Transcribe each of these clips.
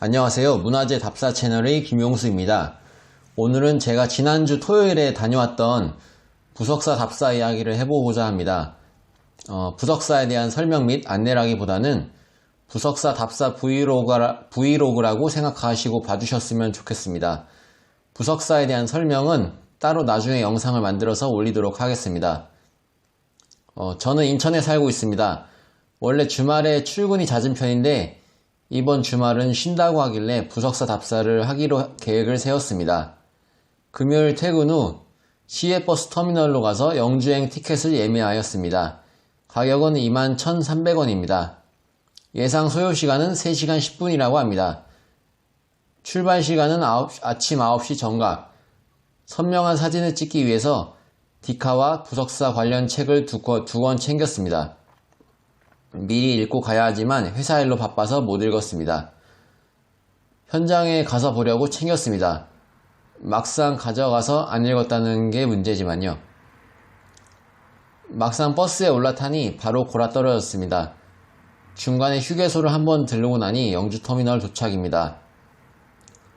안녕하세요. 문화재 답사 채널의 김용수입니다. 오늘은 제가 지난주 토요일에 다녀왔던 부석사 답사 이야기를 해보고자 합니다. 부석사에 대한 설명 및 안내라기보다는 부석사 답사 브이로그라고 생각하시고 봐주셨으면 좋겠습니다. 부석사에 대한 설명은 따로 나중에 영상을 만들어서 올리도록 하겠습니다. 저는 인천에 살고 있습니다. 원래 주말에 출근이 잦은 편인데 이번 주말은 쉰다고 하길래 부석사 답사를 하기로 계획을 세웠습니다. 금요일 퇴근 후 시외버스 터미널로 가서 영주행 티켓을 예매하였습니다. 가격은 21,300원입니다. 예상 소요시간은 3시간 10분이라고 합니다. 출발 시간은 아침 9시 정각. 선명한 사진을 찍기 위해서 디카와 부석사 관련 책을 두 권 챙겼습니다. 미리 읽고 가야 하지만 회사 일로 바빠서 못 읽었습니다. 현장에 가서 보려고 챙겼습니다. 막상 가져가서 안 읽었다는 게 문제지만요. 막상 버스에 올라타니 바로 골아떨어졌습니다. 중간에 휴게소를 한번 들르고 나니 영주터미널 도착입니다.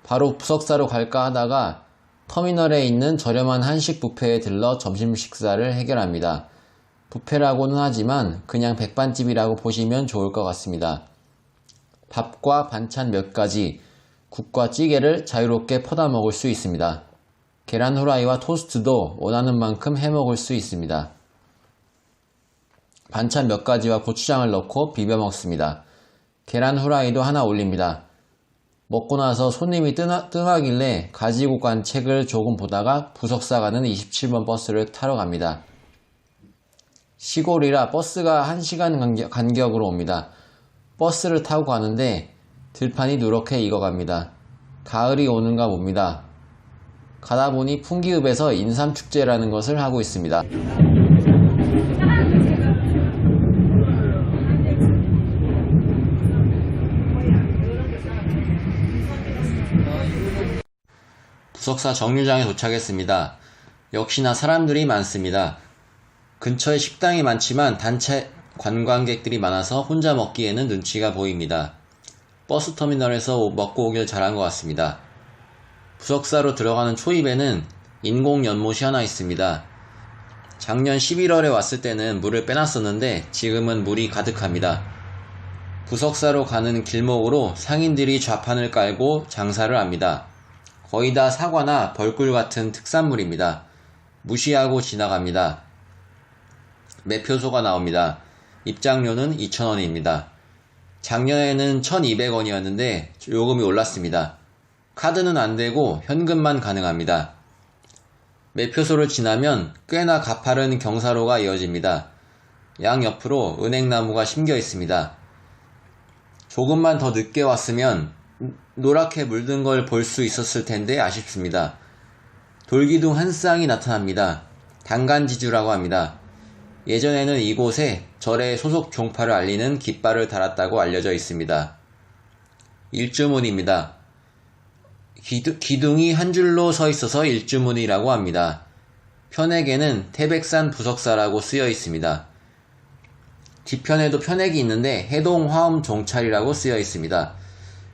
바로 부석사로 갈까 하다가 터미널에 있는 저렴한 한식 뷔페에 들러 점심 식사를 해결합니다. 뷔페라고는 하지만 그냥 백반집이라고 보시면 좋을 것 같습니다. 밥과 반찬 몇 가지, 국과 찌개를 자유롭게 퍼다 먹을 수 있습니다. 계란 후라이와 토스트도 원하는 만큼 해 먹을 수 있습니다. 반찬 몇 가지와 고추장을 넣고 비벼 먹습니다. 계란 후라이도 하나 올립니다. 먹고 나서 손님이 뜸하길래 가지고 간 책을 조금 보다가 부석사 가는 27번 버스를 타러 갑니다. 시골이라 버스가 1시간 간격으로 옵니다. 버스를 타고 가는데 들판이 누렇게 익어갑니다. 가을이 오는가 봅니다. 가다 보니 풍기읍에서 인삼축제라는 것을 하고 있습니다. 부석사 정류장에 도착했습니다. 역시나 사람들이 많습니다. 근처에 식당이 많지만 단체 관광객들이 많아서 혼자 먹기에는 눈치가 보입니다. 버스터미널에서 먹고 오길 잘한 것 같습니다. 부석사로 들어가는 초입에는 인공 연못이 하나 있습니다. 작년 11월에 왔을 때는 물을 빼놨었는데 지금은 물이 가득합니다. 부석사로 가는 길목으로 상인들이 좌판을 깔고 장사를 합니다. 거의 다 사과나 벌꿀 같은 특산물입니다. 무시하고 지나갑니다. 매표소가 나옵니다. 입장료는 2,000원입니다. 작년에는 1,200원이었는데 요금이 올랐습니다. 카드는 안되고 현금만 가능합니다. 매표소를 지나면 꽤나 가파른 경사로가 이어집니다. 양옆으로 은행나무가 심겨 있습니다. 조금만 더 늦게 왔으면 노랗게 물든 걸 볼 수 있었을 텐데 아쉽습니다. 돌기둥 한 쌍이 나타납니다. 단간지주라고 합니다. 예전에는 이곳에 절의 소속 종파를 알리는 깃발을 달았다고 알려져 있습니다. 일주문입니다. 기둥이 한 줄로 서 있어서 일주문이라고 합니다. 편액에는 태백산 부석사라고 쓰여 있습니다. 뒤편에도 편액이 있는데 해동화엄 종찰이라고 쓰여 있습니다.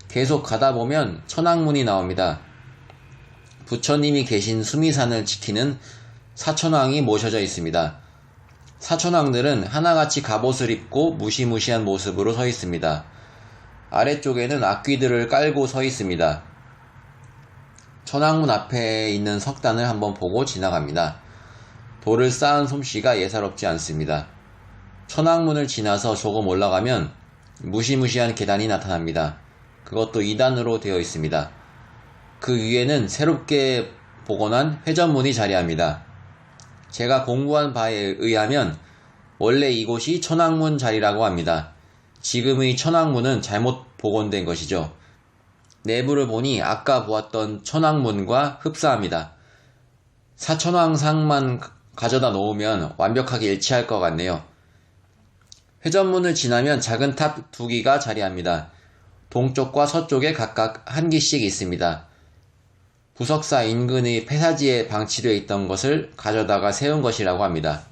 계속 가다 보면 천왕문이 나옵니다. 부처님이 계신 수미산을 지키는 사천왕이 모셔져 있습니다. 사천왕들은 하나같이 갑옷을 입고 무시무시한 모습으로 서 있습니다. 아래쪽에는 악귀들을 깔고 서 있습니다. 천왕문 앞에 있는 석단을 한번 보고 지나갑니다. 돌을 쌓은 솜씨가 예사롭지 않습니다. 천왕문을 지나서 조금 올라가면 무시무시한 계단이 나타납니다. 그것도 2단으로 되어 있습니다. 그 위에는 새롭게 복원한 회전문이 자리합니다. 제가 공부한 바에 의하면 원래 이곳이 천왕문 자리라고 합니다. 지금의 천왕문은 잘못 복원된 것이죠. 내부를 보니 아까 보았던 천왕문과 흡사합니다. 사천왕상만 가져다 놓으면 완벽하게 일치할 것 같네요. 회전문을 지나면 작은 탑 2기가 자리합니다. 동쪽과 서쪽에 각각 한 기씩 있습니다. 부석사 인근의 폐사지에 방치되어 있던 것을 가져다가 세운 것이라고 합니다.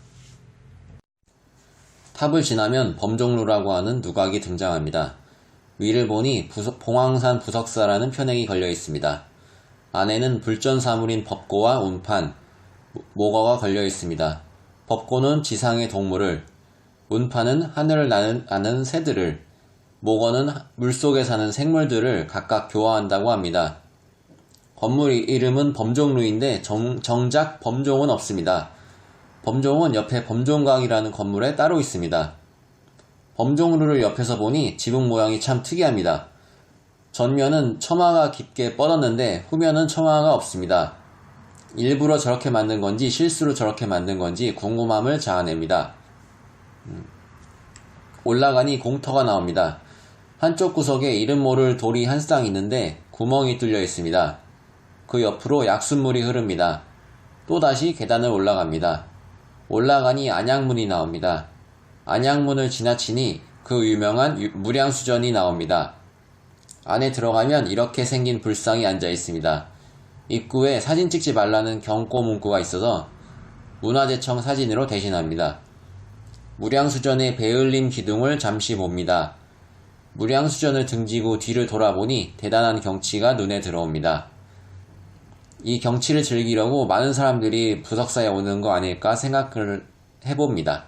탑을 지나면 범종로라고 하는 누각이 등장합니다. 위를 보니 봉황산 부석사라는 표넥이 걸려 있습니다. 안에는 불전사물인 법고와 운판, 모거가 걸려 있습니다. 법고는 지상의 동물을, 운판은 하늘을 나는 새들을, 모거는 물속에 사는 생물들을 각각 교화한다고 합니다. 건물 이름은 범종루인데 정작 범종은 없습니다. 범종은 옆에 범종각이라는 건물에 따로 있습니다. 범종루를 옆에서 보니 지붕 모양이 참 특이합니다. 전면은 처마가 깊게 뻗었는데 후면은 처마가 없습니다. 일부러 저렇게 만든 건지 실수로 저렇게 만든 건지 궁금함을 자아냅니다. 올라가니 공터가 나옵니다. 한쪽 구석에 이름 모를 돌이 한 쌍 있는데 구멍이 뚫려 있습니다. 그 옆으로 약숫물이 흐릅니다. 또다시 계단을 올라갑니다. 올라가니 안양문이 나옵니다. 안양문을 지나치니 그 유명한 무량수전이 나옵니다. 안에 들어가면 이렇게 생긴 불상이 앉아 있습니다. 입구에 사진 찍지 말라는 경고 문구가 있어서 문화재청 사진으로 대신합니다. 무량수전의 베을림 기둥을 잠시 봅니다. 무량수전을 등지고 뒤를 돌아보니 대단한 경치가 눈에 들어옵니다. 이 경치를 즐기려고 많은 사람들이 부석사에 오는 거 아닐까 생각을 해봅니다.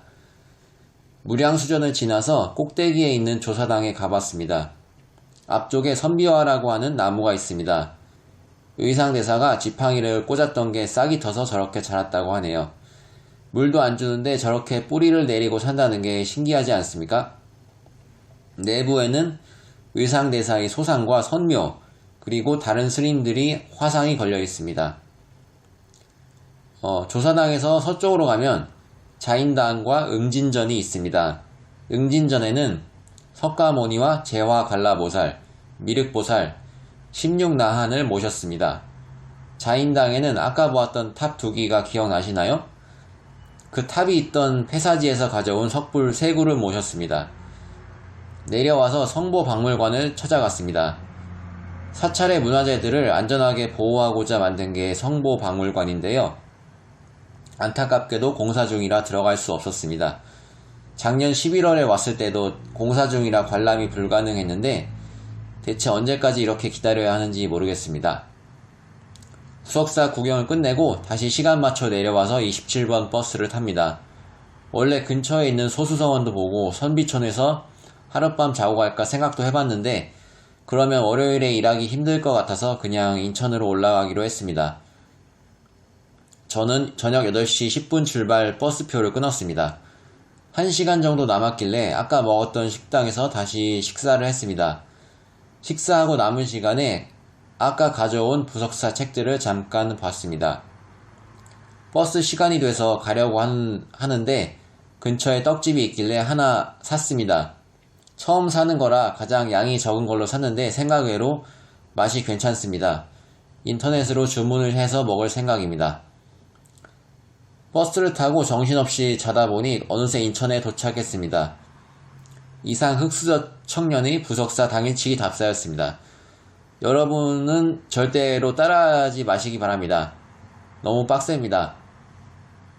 무량수전을 지나서 꼭대기에 있는 조사당에 가봤습니다. 앞쪽에 선비화라고 하는 나무가 있습니다. 의상대사가 지팡이를 꽂았던 게 싹이 터서 저렇게 자랐다고 하네요. 물도 안 주는데 저렇게 뿌리를 내리고 산다는 게 신기하지 않습니까? 내부에는 의상대사의 소상과 선묘, 그리고 다른 스님들이 화상이 걸려 있습니다. 조사당에서 서쪽으로 가면 자인당과 응진전이 있습니다. 응진전에는 석가모니와 제화관라보살, 미륵보살, 16나한을 모셨습니다. 자인당에는 아까 보았던 탑 2기가 기억나시나요? 그 탑이 있던 폐사지에서 가져온 석불 3구를 모셨습니다. 내려와서 성보박물관을 찾아갔습니다. 사찰의 문화재들을 안전하게 보호하고자 만든 게 성보박물관인데요. 안타깝게도 공사 중이라 들어갈 수 없었습니다. 작년 11월에 왔을 때도 공사 중이라 관람이 불가능했는데 대체 언제까지 이렇게 기다려야 하는지 모르겠습니다. 부석사 구경을 끝내고 다시 시간 맞춰 내려와서 27번 버스를 탑니다. 원래 근처에 있는 소수성원도 보고 선비촌에서 하룻밤 자고 갈까 생각도 해봤는데 그러면 월요일에 일하기 힘들 것 같아서 그냥 인천으로 올라가기로 했습니다. 저는 저녁 8시 10분 출발 버스표를 끊었습니다. 1시간 정도 남았길래 아까 먹었던 식당에서 다시 식사를 했습니다. 식사하고 남은 시간에 아까 가져온 부석사 책들을 잠깐 봤습니다. 버스 시간이 돼서 가려고 하는데 근처에 떡집이 있길래 하나 샀습니다. 처음 사는 거라 가장 양이 적은 걸로 샀는데 생각외로 맛이 괜찮습니다. 인터넷으로 주문을 해서 먹을 생각입니다. 버스를 타고 정신없이 자다 보니 어느새 인천에 도착했습니다. 이상 흑수저 청년의 부석사 당일치기 답사였습니다. 여러분은 절대로 따라하지 마시기 바랍니다. 너무 빡셉니다.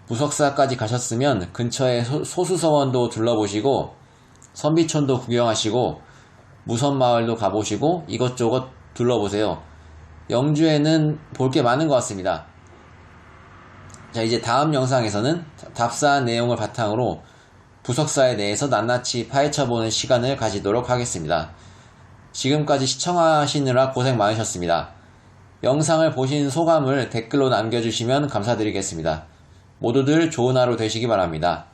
부석사까지 가셨으면 근처에 소수서원도 둘러보시고 선비촌도 구경하시고 무선마을도 가보시고 이것저것 둘러보세요. 영주에는 볼 게 많은 것 같습니다. 자, 이제 다음 영상에서는 답사한 내용을 바탕으로 부석사에 대해서 낱낱이 파헤쳐보는 시간을 가지도록 하겠습니다. 지금까지 시청하시느라 고생 많으셨습니다. 영상을 보신 소감을 댓글로 남겨주시면 감사드리겠습니다. 모두들 좋은 하루 되시기 바랍니다.